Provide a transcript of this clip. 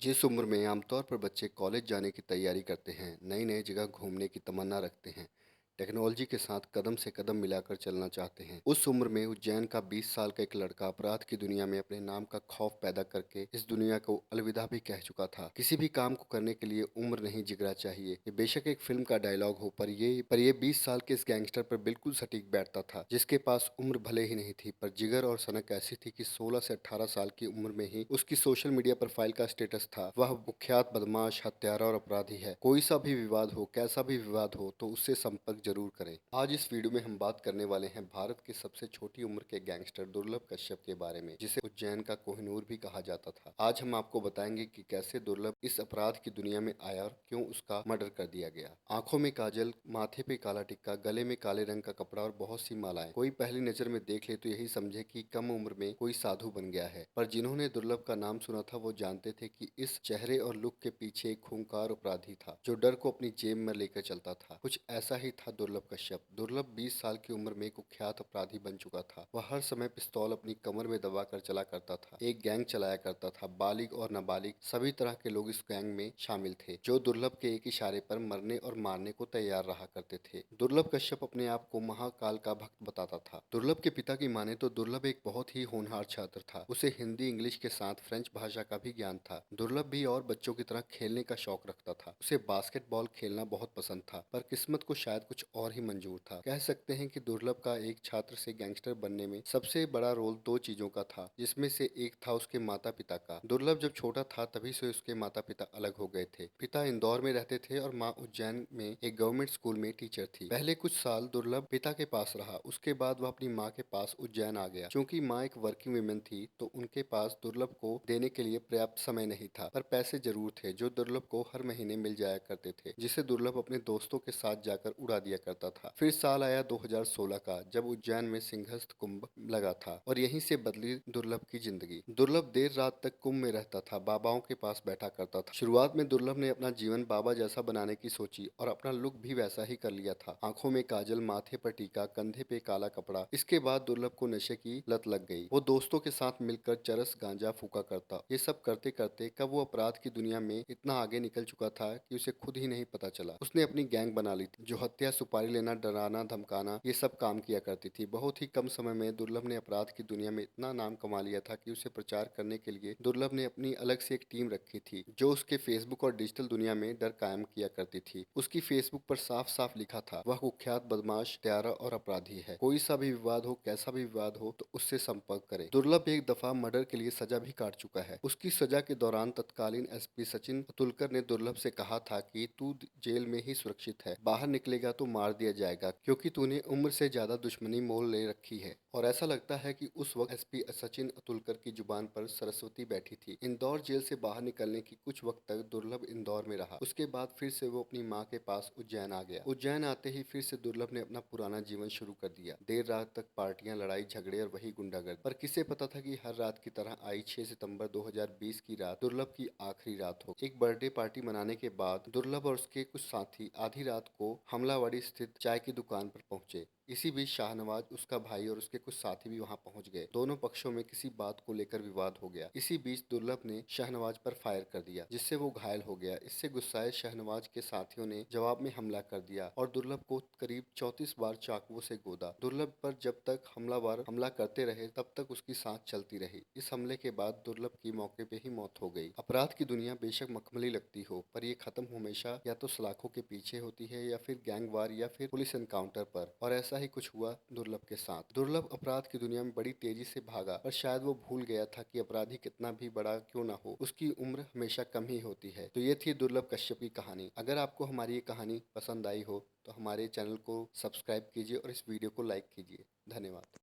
जिस उम्र में आमतौर पर बच्चे कॉलेज जाने की तैयारी करते हैं, नई नई जगह घूमने की तमन्ना रखते हैं, टेक्नोलॉजी के साथ कदम से कदम मिलाकर चलना चाहते हैं, उस उम्र में उज्जैन का 20 साल का एक लड़का अपराध की दुनिया में अपने नाम का खौफ पैदा करके इस दुनिया को अलविदा भी कह चुका था। किसी भी काम को करने के लिए उम्र नहीं, जिगरा चाहिए। ये बेशक एक फिल्म का डायलॉग हो, पर ये 20 साल के इस गैंगस्टर पर बिल्कुल सटीक बैठता था, जिसके पास उम्र भले ही नहीं थी, पर जिगर और सनक ऐसी थी कि 16 से 18 साल की उम्र में ही उसकी सोशल मीडिया प्रोफाइल का स्टेटस था, वह कुख्यात बदमाश, हत्यारा और अपराधी है। कोई सा भी विवाद हो, कैसा भी विवाद हो, तो उससे संपर्क जरूर करें। आज इस वीडियो में हम बात करने वाले हैं भारत की सबसे छोटी उम्र के गैंगस्टर दुर्लभ कश्यप के बारे में, जिसे उज्जैन का कोहिनूर भी कहा जाता था। आज हम आपको बताएंगे कि कैसे दुर्लभ इस अपराध की दुनिया में आया और क्यों उसका मर्डर कर दिया गया। आंखों में काजल, माथे पे काला टिक्का, गले में काले रंग का कपड़ा और बहुत सी मालाएं। कोई पहली नजर में देख ले तो यही समझे कि कम उम्र में कोई साधु बन गया है, पर जिन्होंने दुर्लभ का नाम सुना था वो जानते थे कि इस चेहरे और लुक के पीछे एक खूंखार अपराधी था, जो डर को अपनी जेब में लेकर चलता था। कुछ ऐसा ही था दुर्लभ कश्यप। दुर्लभ 20 साल की उम्र में कुख्यात अपराधी बन चुका था। वह हर समय पिस्तौल अपनी कमर में दबाकर चला करता था, एक गैंग चलाया करता था। बालिग और नाबालिग सभी तरह के लोग इस गैंग में शामिल थे, जो दुर्लभ के एक इशारे पर मरने और मारने को तैयार रहा करते थे। दुर्लभ कश्यप अपने आप को महाकाल का भक्त बताता था। दुर्लभ के पिता की माने तो दुर्लभ एक बहुत ही होनहार छात्र था। उसे हिंदी, इंग्लिश के साथ फ्रेंच भाषा का भी ज्ञान था। दुर्लभ भी और बच्चों की तरह खेलने का शौक रखता था। उसे बास्केटबॉल खेलना बहुत पसंद था, पर किस्मत को शायद कुछ और ही मंजूर था। कह सकते हैं कि दुर्लभ का एक छात्र से गैंगस्टर बनने में सबसे बड़ा रोल दो चीजों का था, जिसमें से एक था उसके माता पिता का। दुर्लभ जब छोटा था तभी से उसके माता पिता अलग हो गए थे। पिता इंदौर में रहते थे और माँ उज्जैन में एक गवर्नमेंट स्कूल में टीचर थी। पहले कुछ साल दुर्लभ पिता के पास रहा, उसके बाद वह अपनी माँ के पास उज्जैन आ गया। क्योंकि माँ एक वर्किंग वुमेन थी, तो उनके पास दुर्लभ को देने के लिए पर्याप्त समय नहीं था, पर पैसे जरूर थे, जो दुर्लभ को हर महीने मिल जाया करते थे, जिसे दुर्लभ अपने दोस्तों के साथ जाकर उड़ा दिया करता था। फिर साल आया 2016 का, जब उज्जैन में सिंहस्थ कुंभ लगा था और यहीं से बदली दुर्लभ की जिंदगी। दुर्लभ देर रात तक कुंभ में रहता था, बाबाओं के पास बैठा करता था। शुरुआत में दुर्लभ ने अपना जीवन बाबा जैसा बनाने की सोची और अपना लुक भी वैसा ही कर लिया था। आंखों में काजल, माथे पर टीका, कंधे पे काला कपड़ा। इसके बाद दुर्लभ को नशे की लत लग गई। वो दोस्तों के साथ मिलकर चरस, गांजा फूका करता। ये सब करते करते कब वो अपराध की दुनिया में इतना आगे निकल चुका था कि उसे खुद ही नहीं पता चला। उसने अपनी गैंग बना ली थी, जो हत्या, सुपारी लेना, डराना, धमकाना, ये सब काम किया करती थी। बहुत ही कम समय में दुर्लभ ने अपराध की दुनिया में इतना नाम कमा लिया था कि उसे प्रचार करने के लिए दुर्लभ ने अपनी अलग से एक टीम रखी थी, जो उसके फेसबुक और डिजिटल दुनिया में डर कायम किया करती थी। उसकी फेसबुक पर साफ साफ लिखा था, वह कुख्यात बदमाश, हत्यारा और अपराधी है। कोई सा भी विवाद हो, कैसा भी विवाद हो, तो उससे संपर्क करें। दुर्लभ एक दफा मर्डर के लिए सजा भी काट चुका है। उसकी सजा के दौरान तत्कालीन एसपी सचिन अतुलकर ने दुर्लभ से कहा था कि तू जेल में ही सुरक्षित है, बाहर निकलेगा तो मार दिया जाएगा, क्योंकि तूने उम्र से ज्यादा दुश्मनी मोल ले रखी है। और ऐसा लगता है कि उस वक्त एसपी सचिन अतुलकर की जुबान पर सरस्वती बैठी थी। इंदौर जेल से बाहर निकलने की कुछ वक्त तक दुर्लभ इंदौर में रहा। उसके बाद फिर से वो अपनी माँ के पास उज्जैन आ गया। उज्जैन आते ही फिर से दुर्लभ ने अपना पुराना जीवन शुरू कर दिया। देर रात तक पार्टियां, लड़ाई झगड़े और वही गुंडागर्दी। पर किसे पता था कि हर रात की तरह आई 6 सितंबर 2020 की रात दुर्लभ की आखिरी रात हो। एक बर्थडे पार्टी मनाने के बाद दुर्लभ और उसके कुछ साथी आधी रात को हमलावाड़ी स्थित चाय की दुकान पर पहुंचे। इसी बीच शाहनवाज, उसका भाई और उसके कुछ साथी भी वहां पहुंच गए। दोनों पक्षों में किसी बात को लेकर विवाद हो गया। इसी बीच दुर्लभ ने शाहनवाज पर फायर कर दिया, जिससे वो घायल हो गया। इससे गुस्साए शाहनवाज के साथियों ने जवाब में हमला कर दिया और दुर्लभ को करीब 34 बार चाकुओं से गोदा। दुर्लभ पर जब तक हमलावर हमला करते रहे, तब तक उसकी सांस चलती रही। इस हमले के बाद दुर्लभ की मौके पे ही मौत हो गई। अपराध की दुनिया बेशक मखमली लगती हो, पर यह खत्म हमेशा या तो सलाखों के पीछे होती है, या फिर गैंगवार, या फिर पुलिस एनकाउंटर पर। और ऐसा ही कुछ हुआ दुर्लभ के साथ। दुर्लभ अपराध की दुनिया में बड़ी तेजी से भागा, पर शायद वो भूल गया था कि अपराधी कितना भी बड़ा क्यों ना हो, उसकी उम्र हमेशा कम ही होती है। तो ये थी दुर्लभ कश्यप की कहानी। अगर आपको हमारी ये कहानी पसंद आई हो तो हमारे चैनल को सब्सक्राइब कीजिए और इस वीडियो को लाइक कीजिए। धन्यवाद।